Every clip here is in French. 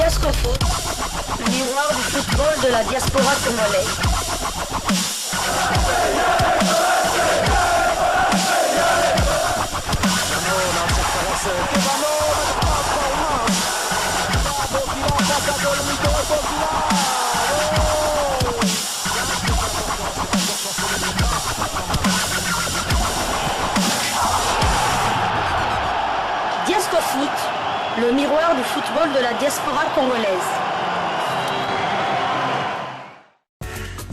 Diascofoot, le miroir du football de la diaspora congolaise. Diascofoot, le miroir du football de la diaspora congolaise.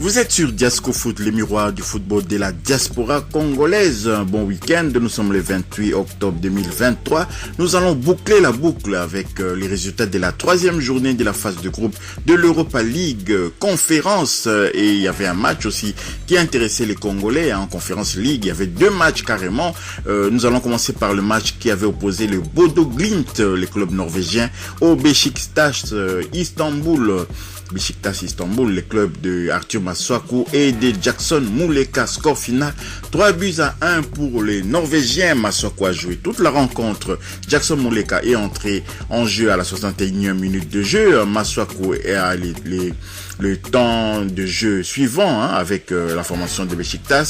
Vous êtes sur Diasco Foot, le miroir du football de la diaspora congolaise. Un bon week-end, nous sommes le 28 octobre 2023. Nous allons boucler la boucle avec les résultats de la troisième journée de la phase de groupe de l'Europa League conférence. Et il y avait un match aussi qui intéressait les Congolais en conférence League. Il y avait deux matchs carrément. Nous allons commencer par le match qui avait opposé le Bodo Glimt, le club norvégien, au Beşiktaş Istanbul. Beşiktaş Istanbul, le club de Arthur Masuaku et de Jackson Muleka. Score final 3-1 pour les Norvégiens. Masuaku a joué toute la rencontre. Jackson Muleka est entré en jeu à la 61e minute de jeu. Masuaku a le temps de jeu suivant avec la formation de Beşiktaş.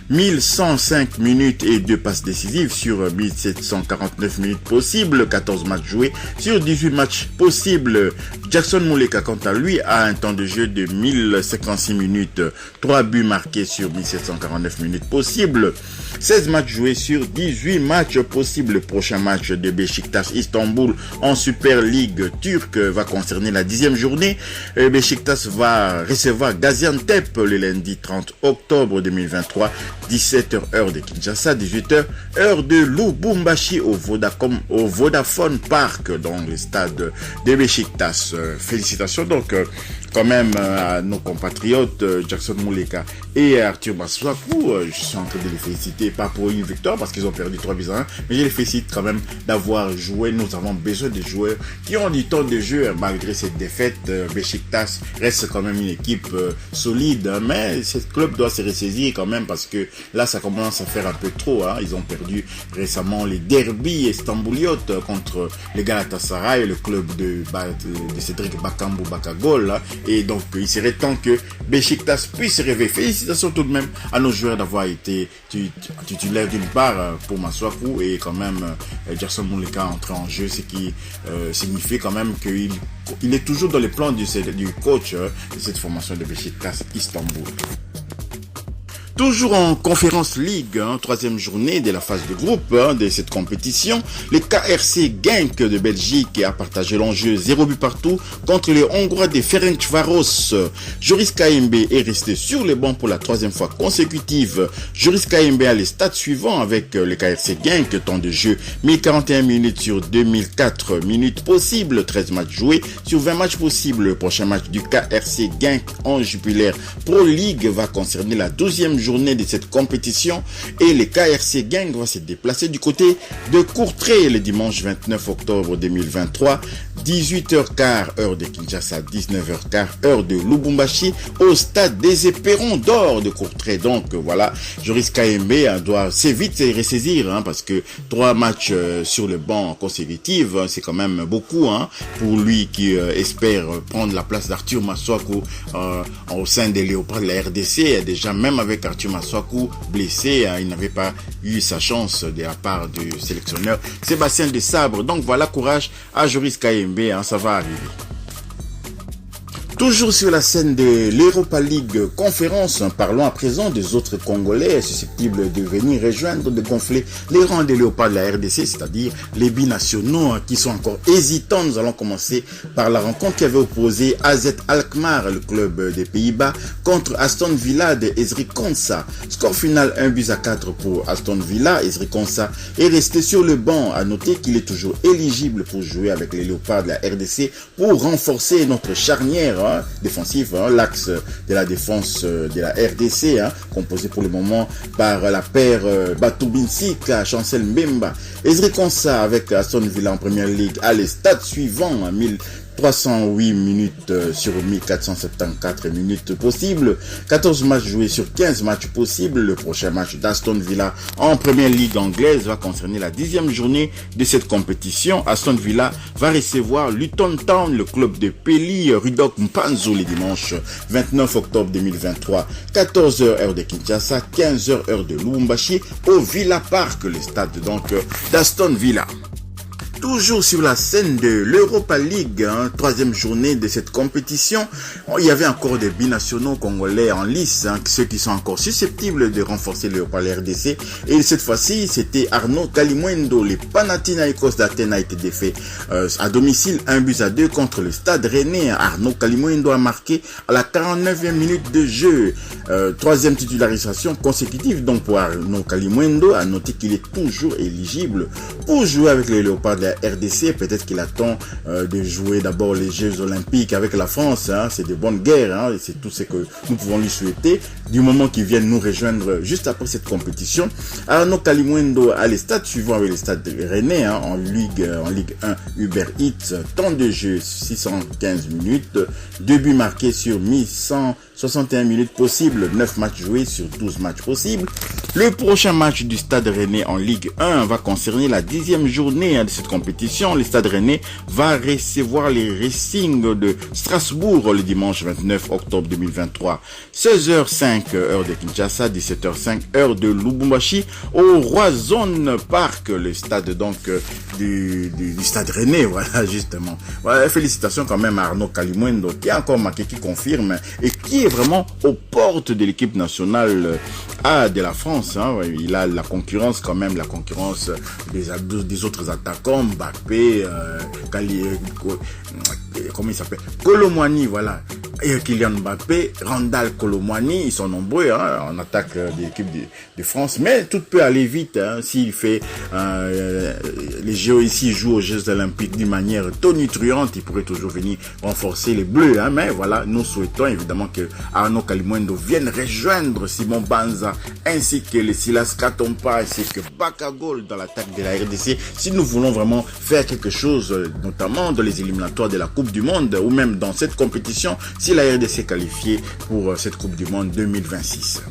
1105 minutes et 2 passes décisives sur 1749 minutes possibles, 14 matchs joués sur 18 matchs possibles. Jackson Muleka, quant à lui, a un temps de jeu de 1056 minutes, 3 buts marqués sur 1749 minutes possibles, 16 matchs joués sur 18 matchs possibles. Le prochain match de Beşiktaş Istanbul en Super League turque va concerner la 10e journée. Beşiktaş va recevoir Gaziantep le lundi 30 octobre 2023, 17h heure de Kinshasa, 18h heure de Lubumbashi au Vodafone Park dans le stade de Beşiktaş. Félicitations donc quand même à nos compatriotes Jackson Muleka et Arthur Masuaku. Je suis en train de les féliciter, pas pour une victoire parce qu'ils ont perdu 3-1, mais je les félicite quand même d'avoir joué. Nous avons besoin de joueurs qui ont du temps de jeu malgré cette défaite. Beşiktaş reste quand même une équipe solide, mais ce club doit se ressaisir quand même parce que là ça commence à faire un peu trop. Ils ont perdu récemment les derbies istambouliotes contre les Galatasaray, le club de Cédric Bakambu Bakagol. Et donc il serait temps que Beşiktaş puisse se réveiller. Félicitations tout de même à nos joueurs d'avoir été titulaires d'une part pour Masuaku et quand même Jackson Muleka entré en jeu, ce qui signifie quand même qu'il est toujours dans les plans du coach de cette formation de Beşiktaş Istanbul. Toujours en conférence League, troisième journée de la phase de groupe de cette compétition, le KRC Genk de Belgique a partagé l'enjeu 0 but partout contre les Hongrois de Ferencváros. Joris Kaembe est resté sur le banc pour la troisième fois consécutive. Joris Kaembe a les stats suivants avec le KRC Genk, temps de jeu 1041 minutes sur 2004 minutes possibles, 13 matchs joués sur 20 matchs possibles. Le prochain match du KRC Genk en Jupiler Pro League va concerner la 12e journée de cette compétition et le KRC Genk va se déplacer du côté de Courtrai le dimanche 29 octobre 2023, 18h15 heure de Kinshasa, 19h15 heure de Lubumbashi au stade des Éperons d'Or de Courtrai. Donc voilà, Joris Kaembe doit assez vite se ressaisir parce que 3 matchs sur le banc consécutifs, c'est quand même beaucoup pour lui qui espère prendre la place d'Arthur Masuaku au sein des Léopards de la RDC. Déjà même avec Arthur Masuaku blessé, il n'avait pas eu sa chance de la part du sélectionneur Sébastien Desabre. Donc voilà, courage à Joris Kaembe, ça va arriver. Toujours sur la scène de l'Europa League conférence, parlons à présent des autres Congolais susceptibles de venir rejoindre, de gonfler les rangs des Léopards de la RDC, c'est-à-dire les binationaux qui sont encore hésitants. Nous allons commencer par la rencontre qui avait opposé AZ Alkmaar, le club des Pays-Bas, contre Aston Villa de Ezri Konsa. Score final 1-4 pour Aston Villa. Ezri Konsa est resté sur le banc. À noter qu'il est toujours éligible pour jouer avec les Léopards de la RDC pour renforcer notre charnière défensif, l'axe de la défense de la RDC, composé pour le moment par la paire Batubinsika, Chancel Mbemba. Ezri Konsa avec Aston Villa en première ligue a les stats suivants, 308 minutes sur 1474 minutes possibles. 14 matchs joués sur 15 matchs possibles. Le prochain match d'Aston Villa en Première Ligue anglaise va concerner la 10e journée de cette compétition. Aston Villa va recevoir Luton Town, le club de Peli Rudok Mpanzu, le dimanche 29 octobre 2023. 14h heure de Kinshasa, 15h heure de Lubumbashi au Villa Park, le stade donc d'Aston Villa. Toujours sur la scène de l'Europa League, troisième journée de cette compétition, il y avait encore des binationaux congolais en lice, ceux qui sont encore susceptibles de renforcer le RDC. Et cette fois-ci, c'était Arnaud Kalimwendo. Le Panathinaikos d'Athènes a été défait à domicile 1-2 contre le Stade Rennais. Arnaud Kalimwendo a marqué à la 49e minute de jeu. Troisième titularisation consécutive donc pour Arnaud Kalimwendo. À noter qu'il est toujours éligible pour jouer avec les Léopards de la RDC. Peut-être qu'il attend de jouer d'abord les Jeux Olympiques avec la France. C'est de bonnes guerres. Et c'est tout ce que nous pouvons lui souhaiter du moment qu'il vienne nous rejoindre juste après cette compétition. Arnaud Kalimwendo a les stades suivants avec les stades Rennais en Ligue 1 Uber Eats. Temps de jeu 615 minutes. 2 buts marqués sur 1161 minutes possibles. 9 matchs joués sur 12 matchs possibles. Le prochain match du Stade Rennais en Ligue 1 va concerner la 10e journée de cette compétition. Le Stade Rennais va recevoir les Racing de Strasbourg le dimanche 29 octobre 2023. 16h05 heure de Kinshasa, 17h05 heure de Lubumbashi au Roison Park, le stade donc du Stade Rennais, voilà justement. Voilà, félicitations quand même à Arnaud Kalimwendo qui a encore marqué, qui confirme et qui est vraiment aux portes de l'équipe nationale de la France. Il a la concurrence quand même, la concurrence des autres attaquants, Mbappé, comment il s'appelle, Colomwani, voilà, et Kylian Mbappé, Randal Colomwani, ils sont nombreux en attaque de l'équipe de France, mais tout peut aller vite s'il fait les Jeux ici, joue aux Jeux Olympiques d'une manière tonitruante, il pourrait toujours venir renforcer les Bleus, mais voilà, nous souhaitons évidemment que Arnaud Kalimwendo vienne rejoindre Simon Banza ainsi que les Silas Katompa ainsi que Bakagol dans l'attaque de la RDC si nous voulons vraiment faire quelque chose, notamment dans les éliminatoires de la Coupe du Monde ou même dans cette compétition si la RDC est qualifiée pour cette Coupe du Monde 2026.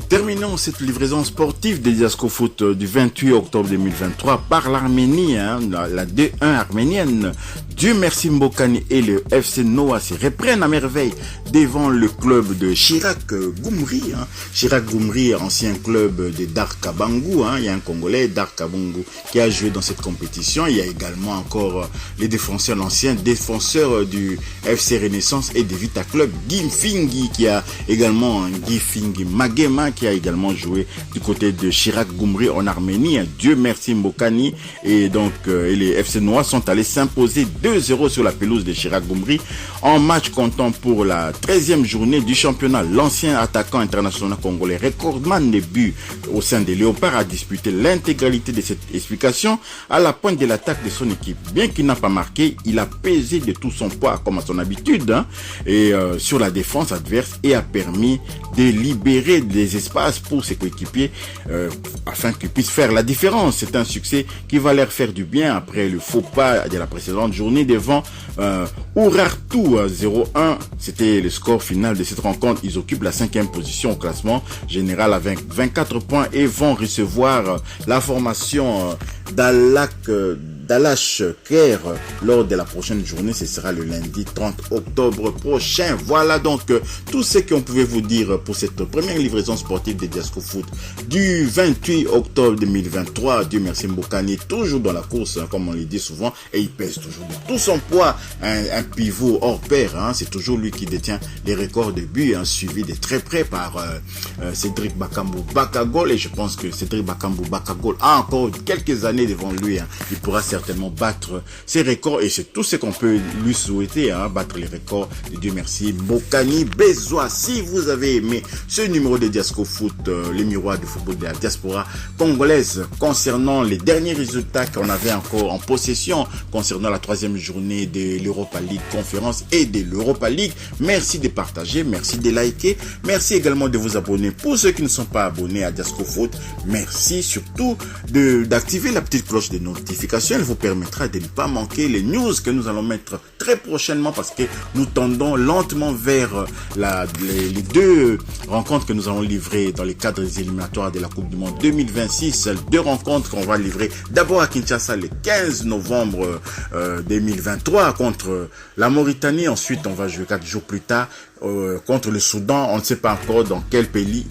Terminons cette livraison sportive des Diasco Foot du 28 octobre 2023 par l'Arménie, la D1 arménienne. Dieu merci Mbokani et le FC Noah se reprennent à merveille devant le club de Chirac Goumri. Chirac Goumri, ancien club de Dar Kabangu. Il y a un Congolais, Dar Kabangu, qui a joué dans cette compétition. Il y a également encore les défenseurs, l'ancien défenseur du FC Renaissance et de Vita Club, Guy Fingi, qui a également Guy Fingi Magema, qui a également joué du côté de Chirac Goumri en Arménie. Dieu merci Mbokani et donc et les FC Noah sont allés s'imposer 2-0 sur la pelouse de Chirac Goumri en match comptant pour la 13e journée du championnat. L'ancien attaquant international congolais, recordman de buts au sein des Léopards, a disputé l'intégralité de cette explication à la pointe de l'attaque de son équipe. Bien qu'il n'a pas marqué, il a pesé de tout son poids comme à son habitude et sur la défense adverse et a permis de libérer des espaces pour ses coéquipiers afin qu'ils puissent faire la différence. C'est un succès qui va leur faire du bien après le faux pas de la précédente journée devant Urartu 0-1. C'était le score final de cette rencontre. Ils occupent la 5e position au classement général avec 24 points et vont recevoir la formation Dalash Kerr lors de la prochaine journée. Ce sera le lundi 30 octobre prochain. Voilà donc tout ce qu'on pouvait vous dire pour cette première livraison sportive de Diasco Foot du 28 octobre 2023. Dieu merci Mbokani, toujours dans la course comme on le dit souvent, et il pèse toujours de tout son poids, un pivot hors pair. C'est toujours lui qui détient les records de buts, suivi de très près par Cédric Bakambu Bakagol, et je pense que Cédric Bakambu Bakagol a encore quelques années devant lui. Il pourra certainement battre ses records et c'est tout ce qu'on peut lui souhaiter, battre les records de Dieu merci Mbokani Bezois. Si vous avez aimé ce numéro de Diasco Foot, les miroirs du football de la diaspora congolaise, concernant les derniers résultats qu'on avait encore en possession concernant la 3e journée de l'Europa League conférence et de l'Europa League, merci de partager, merci de liker, merci également de vous abonner pour ceux qui ne sont pas abonnés à Diasco Foot, merci surtout d'activer la petite cloche de notification. Elle vous permettra de ne pas manquer les news que nous allons mettre très prochainement parce que nous tendons lentement vers les deux rencontres que nous allons livrer dans les cadres des éliminatoires de la Coupe du Monde 2026. 2 rencontres qu'on va livrer d'abord à Kinshasa le 15 novembre 2023 contre la Mauritanie. Ensuite, on va jouer 4 jours plus tard contre le Soudan. On ne sait pas encore dans quel pays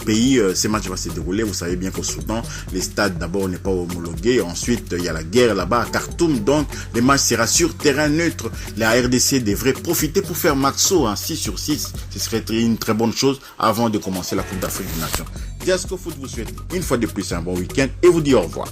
ce match va se dérouler. Vous savez bien qu'au Soudan, les stades d'abord n'est pas homologué. Ensuite, il y a la guerre là-bas à Khartoum. Donc, le match sera sur terrain neutre. La RDC devrait profiter pour faire maxo, 6 sur 6. Ce serait une très bonne chose avant de commencer la Coupe d'Afrique des Nations. Diasco Foot vous souhaite une fois de plus un bon week-end et vous dit au revoir.